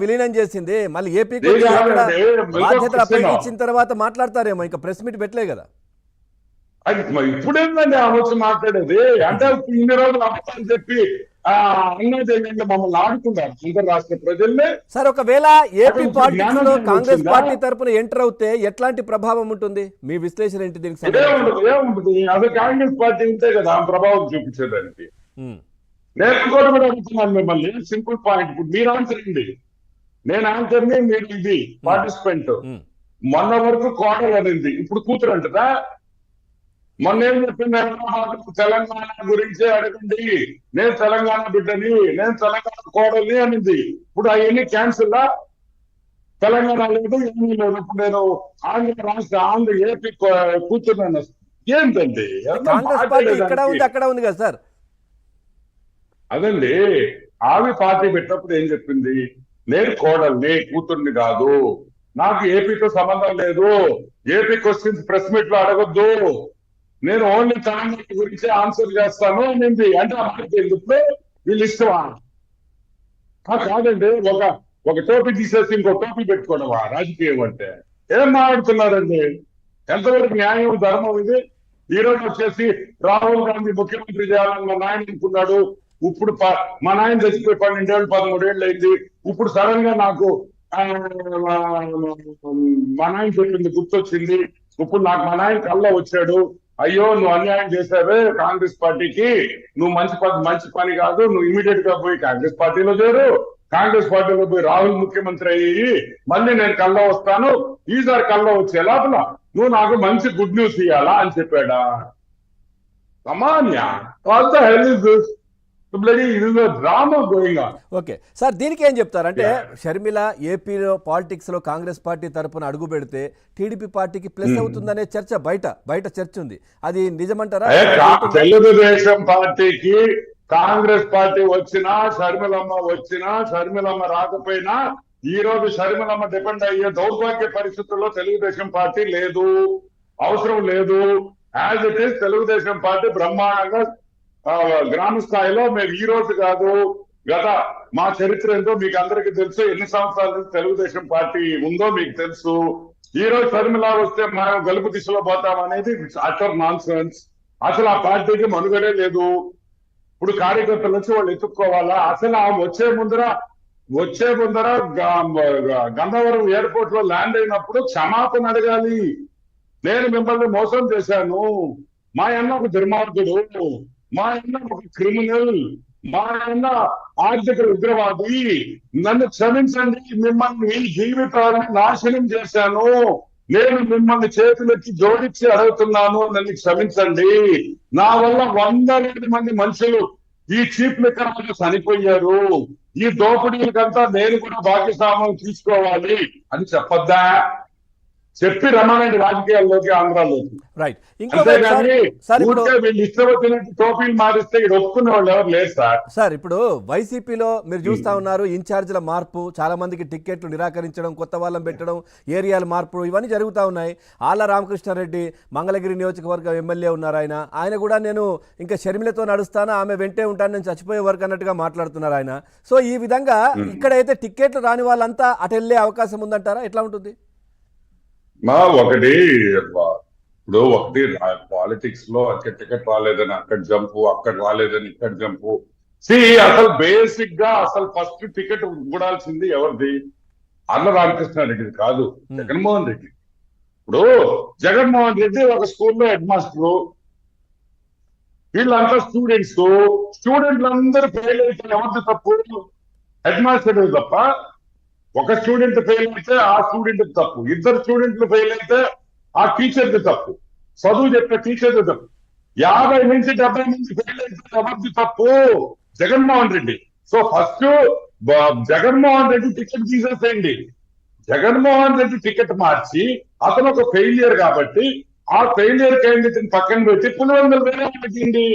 విలీనం చేసింది. మళ్ళీ ఏపీకి ఇది ఎక్కడ కాదండి, ఇంకో బాధ్యతలు క్వశ్చన్. అప్పగించిన తర్వాత మాట్లాడతారేమో, ఇంకా ప్రెస్ మీట్ పెట్టలే కదా. అది ఇప్పుడేందండి ఆ వచ్చి మాట్లాడేది? అంటే ఇప్పుడు ఇన్ని రోజులు అబద్ధాలు చెప్పి అన్నది ఏంటంటే మమ్మల్ని ఆడుకున్నారు అంతర్రాష్ట్ర ప్రజల్ని. సార్, ఒకవేళ ఏపీ అసలు పాలిటిక్స్ లో జ్ఞానోదయం కాంగ్రెస్ వచ్చిందా? పార్టీ తరపున ఎంటర్ అవుతే ఎట్లాంటి ప్రభావం ఉంటుంది? మీ విశ్లేషణ ఏంటి దీనికి సంబంధించి? ఏముంటుంది అసలు కాంగ్రెస్ పార్టీ ఉంటే కదా ఆ ప్రభావం చూపించేదానికి. ఉమ్, నేను ఇంకోటి కూడా అడుగుతున్నాను మిమ్మల్ని, సింపుల్ పాయింట్. ఇప్పుడు మీరు ఆన్సర్ ఇండి, నేను ఆన్సర్ని, మీరు ఇది పార్టిసిపెంట్. ఉమ్. మొన్న వరకు కోడలు అనింది, ఇప్పుడు కూతురు అంటదా? మొన్న ఏం చెప్పింది? తెలంగాణ గురించే అడగండి, నేను తెలంగాణ బిడ్డని, నేను తెలంగాణ కోడల్ని అనింది. ఇప్పుడు అవన్నీ క్యాన్సిల్. తెలంగాణ లేదు, ఏమీ లేదు. ఇప్పుడు నేను ఆంధ్ర ఏపీ కూర్చున్నాను. ఏంటండి కాంగ్రెస్ పార్టీ ఇక్కడ ఉంది, అక్కడ ఉంది కదా సార్. అదండి, ఆమె పార్టీ పెట్టినప్పుడు ఏం చెప్పింది? నేను కోడల్ని, కూతుర్ని కాదు, నాకు ఏపీతో సంబంధం లేదు, ఏపీ క్వశ్చన్స్ ప్రెస్ మీట్ లో అడగొద్దు, నేను ఓన్లీ తెలంగాణ గురించి ఆన్సర్ చేస్తాను అనింది. అంటే ఆ మాట ఎందుకు? వీళ్ళు ఇష్టమా? కాదండి, ఒక టోపీ తీసేసి ఇంకో టోపీ పెట్టుకోవడమా రాజకీయం అంటే? ఏం మాట్లాడుతున్నారండి? ఎంతవరకు న్యాయం, ధర్మం ఇది? ఈ రోజు వచ్చేసి రాహుల్ గాంధీ ముఖ్యమంత్రి చేయాలని మా నాయన అనుకున్నాడు. ఇప్పుడు మా నాయన చచ్చిపోయి 12 ఏళ్ళు 13 ఏళ్ళు అయింది. ఇప్పుడు సడన్ గా నాకు మా నాయన చెప్పింది గుర్తొచ్చింది. ఇప్పుడు నాకు మా నాయన కల్లో వచ్చాడు, అయ్యో నువ్వు అన్యాయం చేశావే కాంగ్రెస్ పార్టీకి, నువ్వు మంచి పని కాదు, నువ్వు ఇమీడియట్ గా పోయి కాంగ్రెస్ పార్టీలో చేరు, కాంగ్రెస్ పార్టీలో పోయి రాహుల్ ముఖ్యమంత్రి అయ్యి మళ్ళీ నేను కల్లో వస్తాను, ఈసారి కల్లో వచ్చే లోపల నువ్వు నాకు మంచి గుడ్ న్యూస్ ఇవ్వాలా అని చెప్పాడా? సామాన్య drama going on. Okay sir, దీనికి ఏం చెప్తారు? అంటే షర్మిల ఏపీలో పాలిటిక్స్ లో కాంగ్రెస్ పార్టీ తరపున అడుగు పెడితే టీడీపీ పార్టీకి ప్లస్ అవుతుందనే చర్చ బయట చర్చ ఉంది. అది నిజమంటారా? తెలుగుదేశం పార్టీకి కాంగ్రెస్ పార్టీ వచ్చినా, షర్మిలమ్మ రాకపోయినా, ఈ రోజు షర్మిలమ్మ డిపెండ్ అయ్యే దౌర్భాగ్య పరిస్థితుల్లో తెలుగుదేశం పార్టీ లేదు, అవసరం లేదు. As it is Telugu Desam party బ్రహ్మాండంగా గ్రామ స్థాయిలో, మేము ఈ రోజు కాదు, గత మా చరిత్ర ఏంటో మీకు అందరికీ తెలుసు, ఎన్ని సంవత్సరాల నుంచి తెలుగుదేశం పార్టీ ఉందో మీకు తెలుసు. ఈ రోజు షర్మిల వస్తే మనం గలుపు దిశలో పోతాం అనేది అటర్ నాన్ సెన్స్. అసలు ఆ పార్టీకి మనుగడే లేదు. ఇప్పుడు కార్యకర్తల నుంచి వాళ్ళు ఎత్తుక్కోవాలా? అసలు ఆ వచ్చే ముందర గన్నవరం ఎయిర్పోర్ట్ లో ల్యాండ్ అయినప్పుడు క్షమాపణ అడగాలి. నేను మిమ్మల్ని మోసం చేశాను, మా అన్న ఒక దుర్మార్గుడు, మా అన్న ఒక క్రిమినల్, మా అన్న ఆర్థిక ఉగ్రవాది, నన్ను క్షమించండి, మిమ్మల్ని జీవితాలను నాశనం చేశాను, నేను మిమ్మల్ని చేతులెత్తి జోడించి అడుగుతున్నాను, నన్ను క్షమించండి, నా వల్ల 100 మంది మనుషులు ఈ చీప్ లిక్కర్ వల్ల చనిపోయారు, ఈ దోపిడీలకంతా నేను కూడా భాగ్యస్వామ్యం తీసుకోవాలి అని చెప్పొద్దా? చెప్పి రమ్మనండి రాజకీయాల్లోకి, ఆంధ్రాలోకి. రైట్. అంతేగాని వీళ్ళు ఇష్టం వచ్చినట్టు టోపీలు మారిస్తే ఇక్కడ ఒప్పుకునే వాళ్ళు ఎవరు లేరు సార్. ఇప్పుడు వైసీపీలో మీరు చూస్తా ఉన్నారు, ఇన్ఛార్జీల మార్పు, చాలా మందికి టిక్కెట్లు నిరాకరించడం, కొత్త వాళ్ళని పెట్టడం, ఏరియాల మార్పు, ఇవన్నీ జరుగుతూ ఉన్నాయి. ఆళ్ల రామకృష్ణారెడ్డి మంగళగిరి నియోజకవర్గం ఎమ్మెల్యే ఉన్నారు. ఆయన కూడా నేను ఇంకా షర్మిలతో నడుస్తాను, ఆమె వెంటే ఉంటాను, నేను చచ్చిపోయే వరకు అన్నట్టుగా మాట్లాడుతున్నారు ఆయన. సో ఈ విధంగా ఇక్కడైతే టిక్కెట్లు రాని వాళ్ళంతా అటు వెళ్ళే అవకాశం ఉందంటారా? ఎట్లా ఉంటుంది? ఒకటి పాలిటిక్స్ లో అక్కడ టికెట్ రాలేదని అక్కడ జంపు, అక్కడ రాలేదని ఇక్కడ జంపు. అసలు బేసిక్ గా అసలు ఫస్ట్ టికెట్ కూడాల్సింది ఎవరిది? ఆళ్ల రామకృష్ణారెడ్డిది కాదు, జగన్మోహన్ రెడ్డి. ఇప్పుడు జగన్మోహన్ రెడ్డి ఒక స్కూల్లో హెడ్ మాస్టరు, వీళ్ళంతా స్టూడెంట్లందరూ ఫెయిల్ అయితే ఎవరిది తప్పు? హెడ్ మాస్టర్ తప్ప. ఒక స్టూడెంట్ ఫెయిల్ అయితే ఆ స్టూడెంట్ తప్పు, 2 స్టూడెంట్లు ఫెయిల్ అయితే ఆ టీచర్ది తప్పు, చదువు చెప్పే టీచర్ది తప్పు. 50 నుంచి 70 మంది ఫెయిల్ అయితే ఎవరిది తప్పు? Jaganmohan Reddy. So first Jaganmohan Reddy ticket తీసేసేయండి. జగన్మోహన్ రెడ్డి టికెట్ మార్చి అతను ఒక ఫెయిలియర్ కాబట్టి ఆ ఫెయిలియర్ క్యాండిడేట్ పక్కన పెట్టి పులివెందులు వేరే పెట్టింది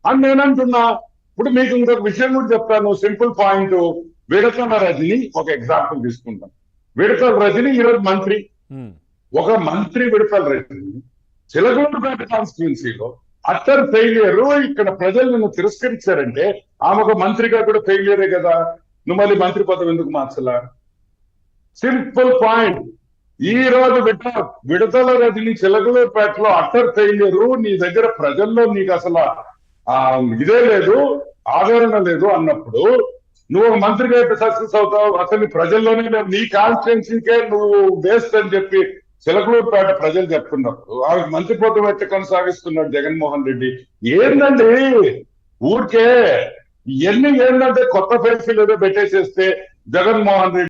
అని నేను అంటున్నా. ఇప్పుడు మీకు ఇంకొక విషయం కూడా చెప్తాను, సింపుల్ పాయింట్. విడతల రజని ఒక ఎగ్జాంపుల్ తీసుకుంటాం. విడతల రజని ఈరోజు మంత్రి, ఒక మంత్రి విడతల రజని చిలకలూరుపేట కాన్స్టిట్యున్సీలో అట్టర్ ఫెయిలియర్. ఇక్కడ ప్రజలు నిన్ను తిరస్కరించారంటే ఆమె ఒక మంత్రిగా కూడా ఫెయిలియరే కదా. నువ్వు మళ్ళీ మంత్రి పదవి ఎందుకు మార్చలా? Simple point. ఈ రోజు విడతల రజని చిలకలూరుపేటలో అట్టర్ ఫెయిల్యూరు, నీ దగ్గర ప్రజల్లో నీకు అసలు ఇదే లేదు, ఆదరణ లేదు అన్నప్పుడు నువ్వు ఒక మంత్రిగా అయితే సక్సెస్ అవుతావు? అసలు ప్రజల్లోనే లేవు, నీ కాన్స్టిట్యున్సీకే నువ్వు వేస్ట్ అని చెప్పి చిలకలూరుపేట ప్రజలు చెప్తున్నప్పుడు ఆ మంత్రి పదవి ఎట్లా కొనసాగిస్తున్నాడు జగన్మోహన్ రెడ్డి? ఏందండి ఊరికే ఇవన్నీ ఏంటంటే కొత్త ఫేసీలు ఏదో పెట్టేసేస్తే జగన్మోహన్ రెడ్డి